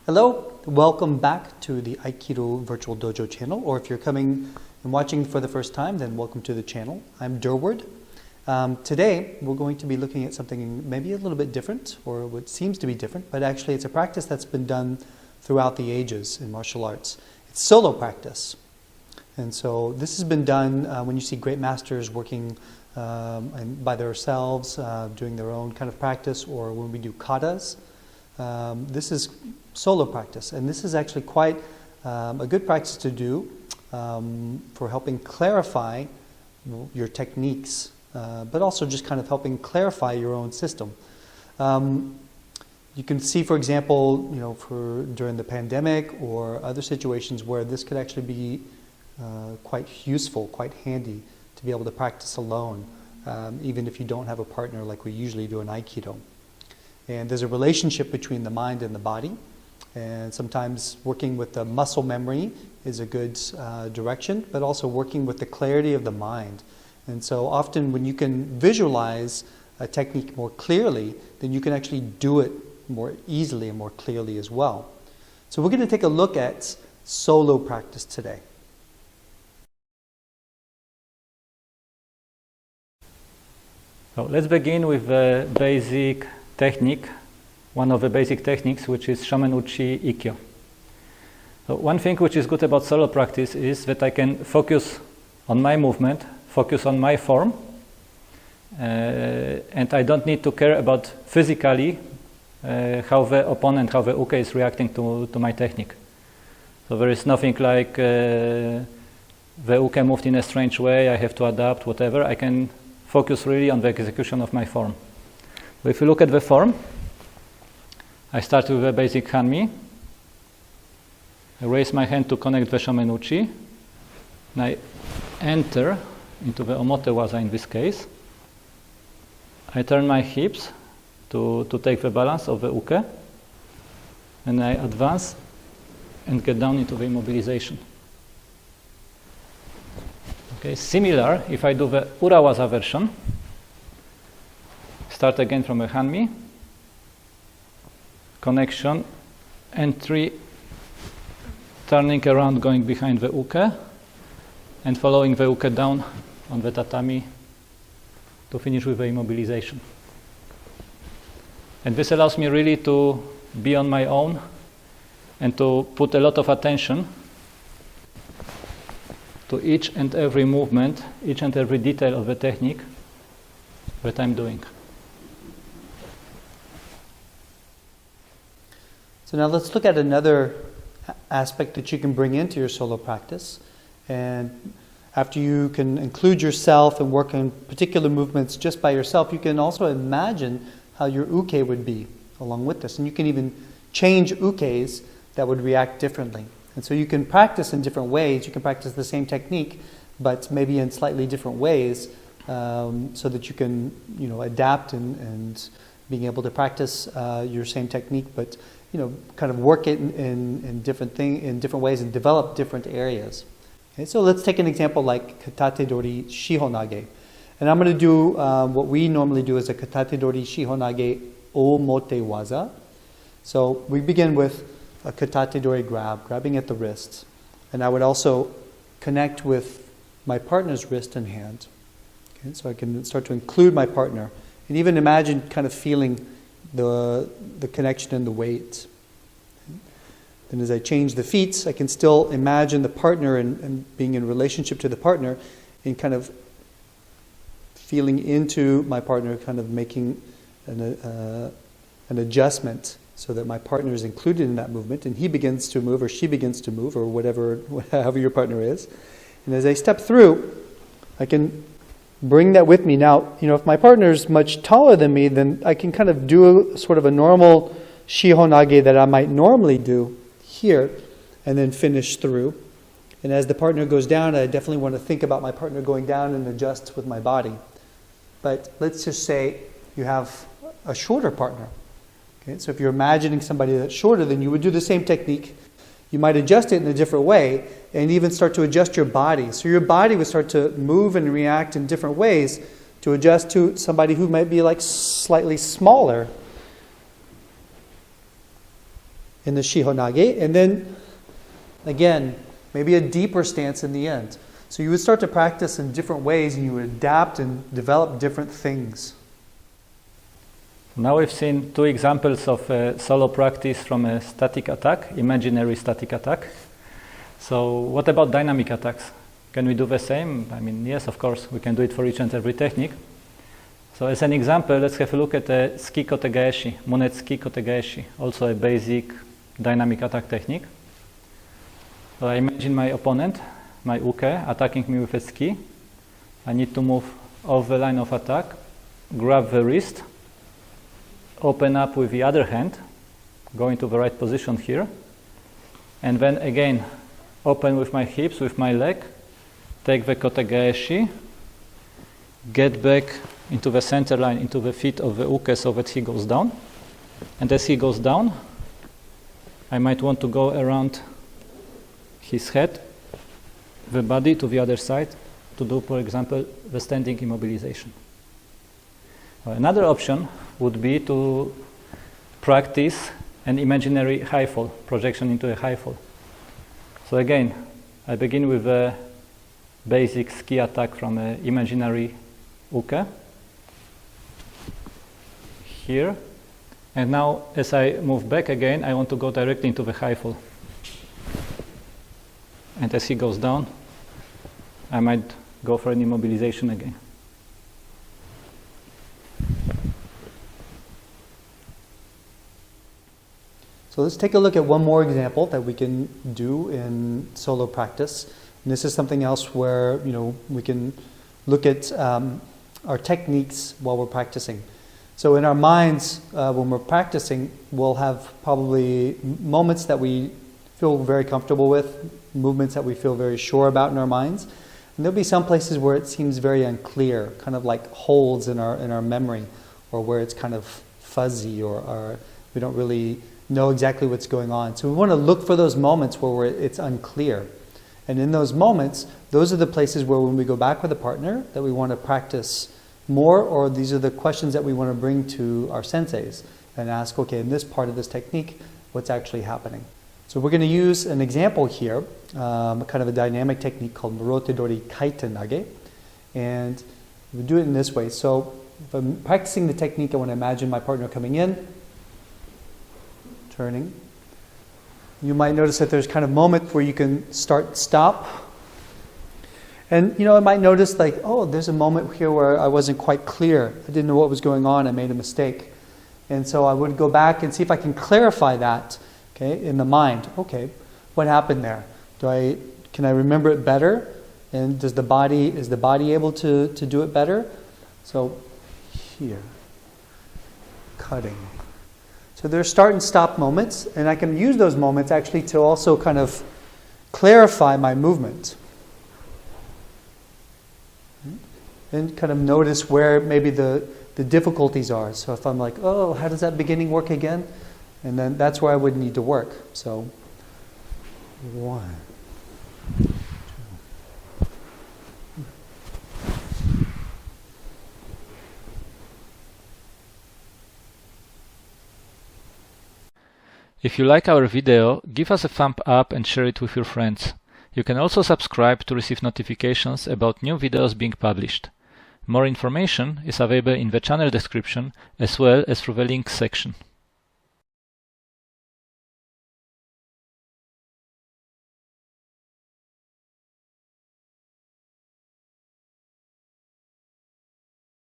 Hello, welcome back to the Aikido Virtual Dojo channel, or if you're coming and watching for the first time, then welcome to the channel. I'm Durward. Today, we're going to be looking at something maybe a little bit different, or what seems to be different, but actually it's a practice that's been done throughout the ages in martial arts. It's solo practice. And so this has been done when you see great masters working by themselves, doing their own kind of practice, or when we do katas. This is solo practice, and this is actually quite a good practice to do for helping clarify your techniques, but also just kind of helping clarify your own system. You can see, for example, during the pandemic or other situations where this could actually be quite useful, quite handy to be able to practice alone, even if you don't have a partner like we usually do in Aikido. And there's a relationship between the mind and the body, and sometimes working with the muscle memory is a good direction, but also working with the clarity of the mind. And so often when you can visualize a technique more clearly, then you can actually do it more easily and more clearly as well. So we're going to take a look at solo practice today. So let's begin with the basic technique, one of the basic techniques, which is Shomen-uchi Ikkyo. So one thing which is good about solo practice is that I can focus on my movement, focus on my form, and I don't need to care about physically how the opponent, how the uke is reacting to my technique. So there is nothing like the uke moved in a strange way, I have to adapt, whatever. I can focus really on the execution of my form. So if you look at the form, I start with the basic hanmi. I raise my hand to connect the shomen-uchi, and I enter into the omote waza in this case. I turn my hips to take the balance of the uke, and I advance and get down into the immobilization. Okay, similar, if I do the ura waza version, start again from a hanmi, connection, entry, turning around, going behind the uke, and following the uke down on the tatami to finish with the immobilization. And this allows me really to be on my own and to put a lot of attention to each and every movement, each and every detail of the technique that I'm doing. So now let's look at another aspect that you can bring into your solo practice. And after you can include yourself and work on particular movements just by yourself, you can also imagine how your uke would be along with this. And you can even change ukes that would react differently. And so you can practice in different ways. You can practice the same technique, but maybe in slightly different ways, so that you can, adapt and being able to practice your same technique, but kind of work it in different ways and develop different areas. Okay, so let's take an example like katate dori shihonage. And I'm going to do what we normally do as a katate dori shihonage omote waza. So we begin with a katate dori grab, grabbing at the wrist. And I would also connect with my partner's wrist and hand. Okay, so I can start to include my partner. And even imagine kind of feeling the connection and the weight. Then as I change the feet, I can still imagine the partner and being in relationship to the partner and kind of feeling into my partner, kind of making an adjustment so that my partner is included in that movement and he begins to move or she begins to move or however your partner is. And as I step through, I can bring that with me. Now, if my partner is much taller than me, then I can kind of do sort of a normal shihonage that I might normally do here and then finish through. And as the partner goes down, I definitely want to think about my partner going down and adjust with my body. But let's just say you have a shorter partner. Okay, so if you're imagining somebody that's shorter, then you would do the same technique. You might adjust it in a different way and even start to adjust your body. So your body would start to move and react in different ways to adjust to somebody who might be like slightly smaller. in the Shihonage, and then again, maybe a deeper stance in the end. So you would start to practice in different ways and you would adapt and develop different things. Now we've seen two examples of solo practice from a static attack, imaginary static attack. So what about dynamic attacks? Can we do the same? I mean, yes, of course, we can do it for each and every technique. So as an example, let's have a look at the Tsuki Kotegaeshi, Munetsuki Kotegaeshi, also a basic dynamic attack technique. So I imagine my opponent, my uke, attacking me with a tsuki. I need to move off the line of attack, grab the wrist, open up with the other hand, go into the right position here, and then again open with my hips, with my leg, take the kotegaeshi, get back into the center line, into the feet of the uke so that he goes down. And as he goes down, I might want to go around his head, the body to the other side, to do, for example, the standing immobilization. Another option would be to practice an imaginary high fall, projection into a high fall. So again, I begin with a basic ski attack from an imaginary uke here. And now as I move back again, I want to go directly into the high fall. And as he goes down, I might go for an immobilization again. So let's take a look at one more example that we can do in solo practice. And this is something else where we can look at our techniques while we're practicing. So in our minds, when we're practicing, we'll have probably moments that we feel very comfortable with, movements that we feel very sure about in our minds. And there'll be some places where it seems very unclear, kind of like holes in our memory, or where it's kind of fuzzy, or we don't really know exactly what's going on. So we want to look for those moments where it's unclear. And in those moments, those are the places where when we go back with a partner that we want to practice more, or these are the questions that we want to bring to our senseis and ask, okay, in this part of this technique, what's actually happening? So we're going to use an example here, kind of a dynamic technique called Morota Dori Kaitenage. And we do it in this way. So if I'm practicing the technique, I want to imagine my partner coming in, turning. You might notice that there's kind of a moment where you can start, stop. And I might notice like, oh, there's a moment here where I wasn't quite clear. I didn't know what was going on. I made a mistake. And so I would go back and see if I can clarify that, okay, in the mind. Okay, what happened there? Can I remember it better? And is the body able to do it better? So here, cutting. So there's start and stop moments, and I can use those moments actually to also kind of clarify my movement. And kind of notice where maybe the difficulties are. So if I'm like, oh, how does that beginning work again? And then that's where I would need to work. So 1, 2. If you like our video, give us a thumb up and share it with your friends. You can also subscribe to receive notifications about new videos being published. More information is available in the channel description as well as through the links section.